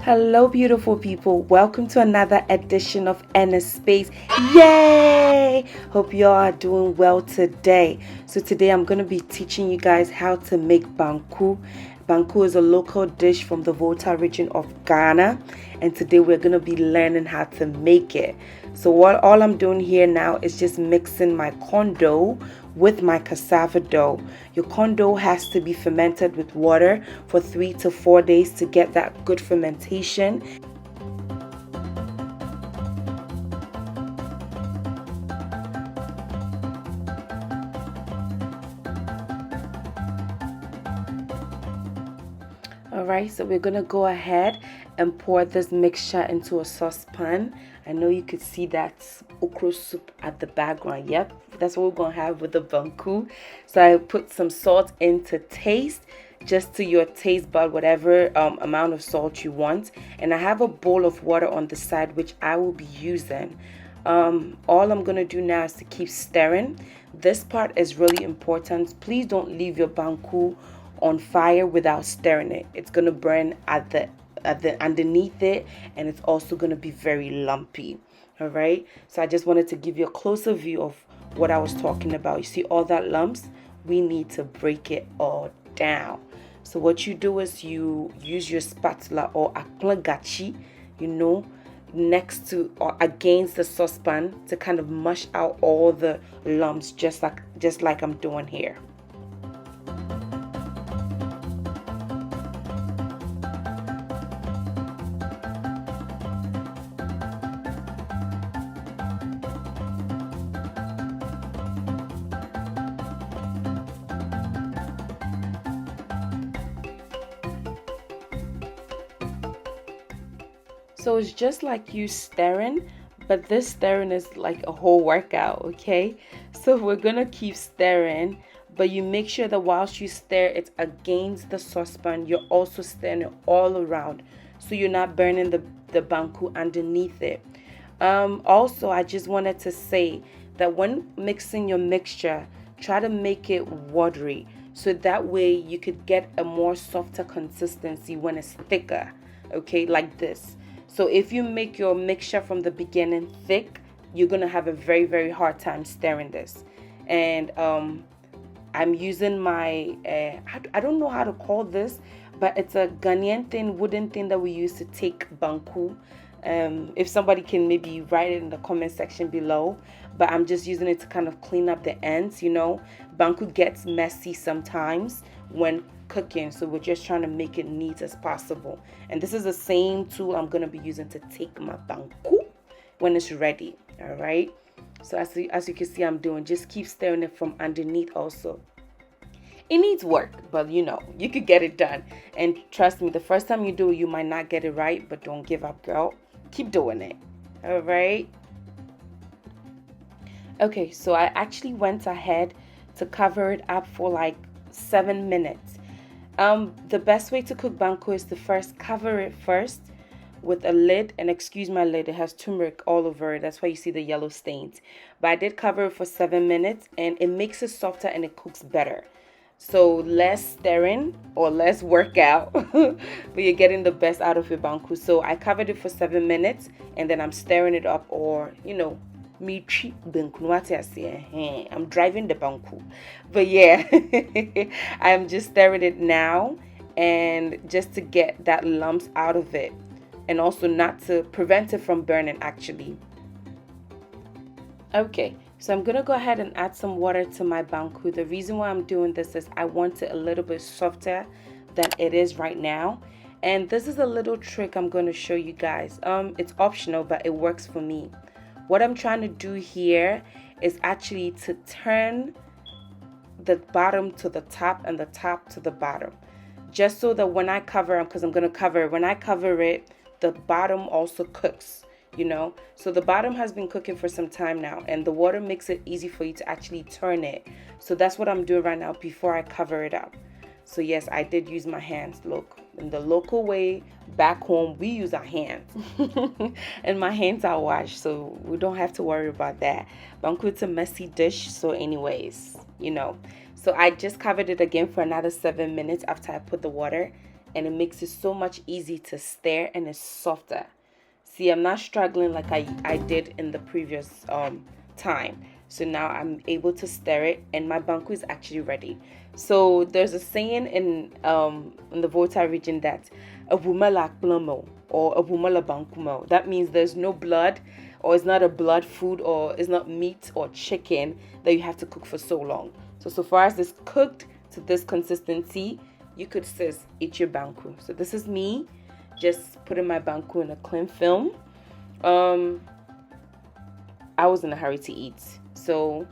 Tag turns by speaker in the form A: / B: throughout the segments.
A: Hello, beautiful people. Welcome to another edition of Enna Space. Yay! Hope you all are doing well today. So today I'm going to be teaching you guys how to make Banku. Banku is a local dish from the Volta region of Ghana, and today we're going to be learning how to make it. So all I'm doing here now is just mixing my corn dough with my cassava dough. Your corn dough has to be fermented with water for 3 to 4 days to get that good fermentation. Alright, so we're gonna go ahead and pour this mixture into a saucepan. I know you could see that okra soup at the background. Yep, that's what we're gonna have with the banku. So I put some salt in to taste, just to your taste bud, whatever amount of salt you want. And I have a bowl of water on the side which I will be using. All I'm gonna do now is to keep stirring. This part is really important. Please don't leave your banku on fire without stirring it. It's gonna burn at the underneath it, and it's also gonna be very lumpy. All right, so I just wanted to give you a closer view of what I was talking about. You see all that lumps? We need to break it all down. So what you do is you use your spatula or aklagachi, next to or against the saucepan to kind of mush out all the lumps, just like I'm doing here. So it's just like you stirring, but this stirring is like a whole workout, okay? So we're gonna keep stirring, but you make sure that whilst you stir it against the saucepan, you're also stirring it all around, so you're not burning the banku underneath it. Also, I just wanted to say that when mixing your mixture, try to make it watery, so that way you could get a more softer consistency when it's thicker, okay, like this. So if you make your mixture from the beginning thick, you're going to have a very, very hard time stirring this. And I'm using my, I don't know how to call this, but it's a Ghanaian thing, wooden thing that we use to take banku. If somebody can maybe write it in the comment section below, but I'm just using it to kind of clean up the ends. Banku gets messy sometimes when cooking, so we're just trying to make it neat as possible. And this is the same tool I'm going to be using to take my banku when it's ready. All right, so as you can see, I'm doing, just keep stirring it from underneath. Also, it needs work, but you could get it done. And trust me, the first time you do it, you might not get it right, but don't give up, girl. Keep doing it. All right. Okay, so I actually went ahead to cover it up for like 7 minutes. The best way to cook banku is to first cover it first with a lid, and excuse my lid, it has turmeric all over it, that's why you see the yellow stains. But I did cover it for 7 minutes, and it makes it softer and it cooks better. So less stirring or less workout, but you're getting the best out of your banku. So I covered it for 7 minutes, and then I'm stirring it up, or I'm driving the banku, but yeah, I'm just stirring it now, and just to get that lumps out of it, and also not to prevent it from burning actually. Okay, so I'm gonna go ahead and add some water to my banku. The reason why I'm doing this is I want it a little bit softer than it is right now. And this is a little trick I'm going to show you guys. It's optional, but it works for me. What I'm trying to do here is actually to turn the bottom to the top and the top to the bottom, just so that when I cover them, because I'm going to cover it, when I cover it, the bottom also cooks, so the bottom has been cooking for some time now, and the water makes it easy for you to actually turn it. So that's what I'm doing right now before I cover it up. So yes, I did use my hands. Look, in the local way back home, we use our hands. And my hands are washed, so we don't have to worry about that. Banku, it's a messy dish, so anyways, So I just covered it again for another 7 minutes after I put the water, and it makes it so much easy to stir, and it's softer. See, I'm not struggling like I did in the previous time. So now I'm able to stir it, and my banku is actually ready. So there's a saying in the Volta region that a wumala plumo or a wumala bankumo. That means there's no blood, or it's not a blood food, or it's not meat or chicken that you have to cook for so long. So far as it's cooked to this consistency, you could eat your banku. So this is me just putting my banku in a cling film. I was in a hurry to eat, so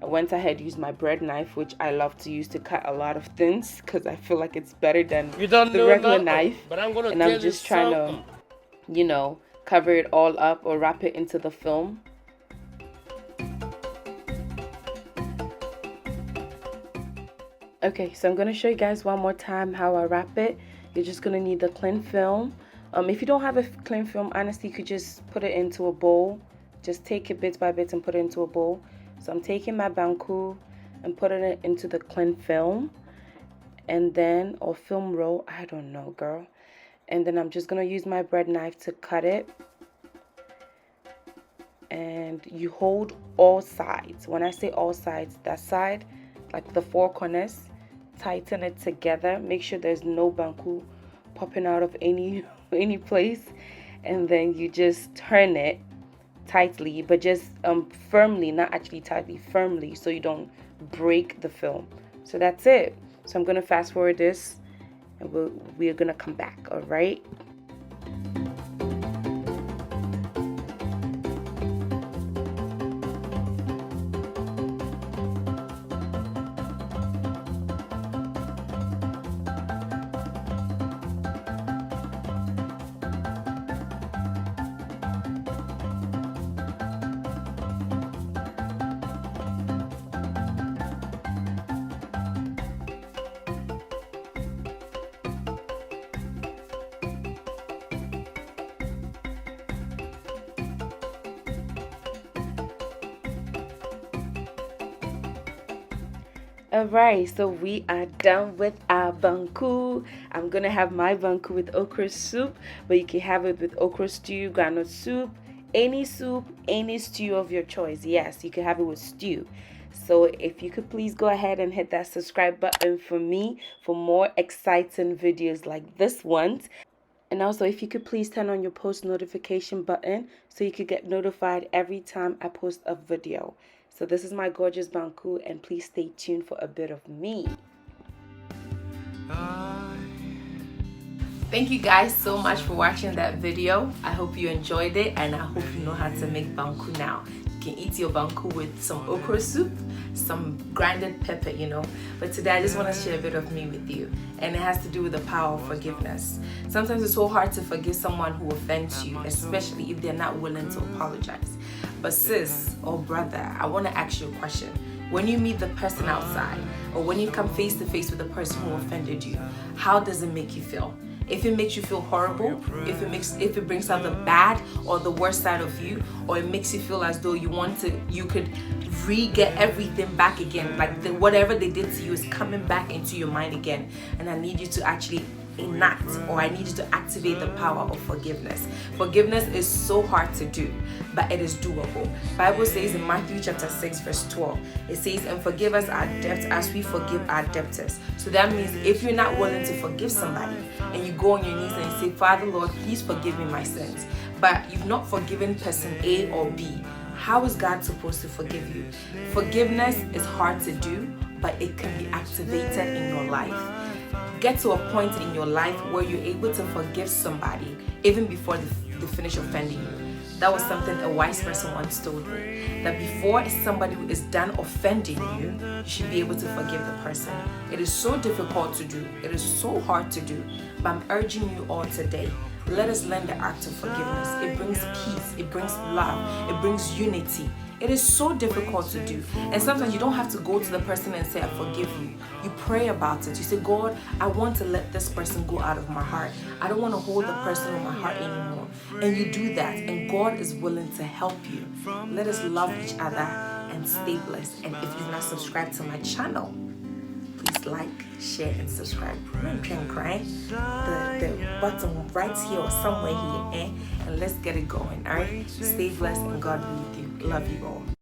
A: I went ahead, used my bread knife, which I love to use to cut a lot of things because I feel like it's better than the regular knife.
B: But I'm
A: just trying to, cover it all up or wrap it into the film. Okay, so I'm going to show you guys one more time how I wrap it. You're just going to need the cling film. If you don't have a cling film, honestly, you could just put it into a bowl. Just take it bit by bit and put it into a bowl. So I'm taking my banku and putting it into the cling film. And then, or film roll, I don't know, girl. And then I'm just going to use my bread knife to cut it. And you hold all sides. When I say all sides, that side, like the four corners, tighten it together. Make sure there's no banku popping out of any place. And then you just turn it tightly, but just firmly, not actually tightly, firmly, so you don't break the film. So that's it. So I'm going to fast forward this, and we're going to come back, all right? Alright, so we are done with our banku. I'm gonna have my banku with okra soup, but you can have it with okra stew, groundnut soup, any stew of your choice. Yes, you can have it with stew. So if you could please go ahead and hit that subscribe button for me for more exciting videos like this one. And also, if you could please turn on your post notification button so you could get notified every time I post a video. So this is my gorgeous banku, and please stay tuned for a bit of me. Thank you guys so much for watching that video. I hope you enjoyed it, and I hope you know how to make banku now. You can eat your banku with some okra soup, some grinded pepper, But today I just want to share a bit of me with you, and it has to do with the power of forgiveness. Sometimes it's so hard to forgive someone who offends you, especially if they're not willing to apologize. But sis or brother, I want to ask you a question. When you meet the person outside, or when you come face to face with the person who offended you, how does it make you feel? If it makes you feel horrible, if it brings out the bad or the worst side of you, or it makes you feel as though you could re-get everything back again, like whatever they did to you is coming back into your mind again, and I need you to actually enact, or I need you to activate the power of forgiveness. Forgiveness is so hard to do, but it is doable. Bible says in Matthew chapter 6 verse 12, it says, and forgive us our debts as we forgive our debtors. So that means if you're not willing to forgive somebody, and you go on your knees and you say, Father Lord, please forgive me my sins, but you've not forgiven person A or B, how is God supposed to forgive you? Forgiveness is hard to do, but it can be activated in your life. Get to a point in your life where you're able to forgive somebody even before they finish offending you. That was something a wise person once told me, that before somebody is done offending you, you should be able to forgive the person. It is so difficult to do. It is so hard to do. But I'm urging you all today, let us learn the act of forgiveness. It brings peace. It brings love. It brings unity. It is so difficult to do. And sometimes you don't have to go to the person and say, I forgive you. You pray about it. You say, God, I want to let this person go out of my heart. I don't want to hold the person in my heart anymore. And you do that, and God is willing to help you. Let us love each other and stay blessed. And if you've not subscribed to my channel, please
B: please like, share, and subscribe. The button right here or somewhere here, and let's get it going. All right, stay blessed and God be with you. Love you all.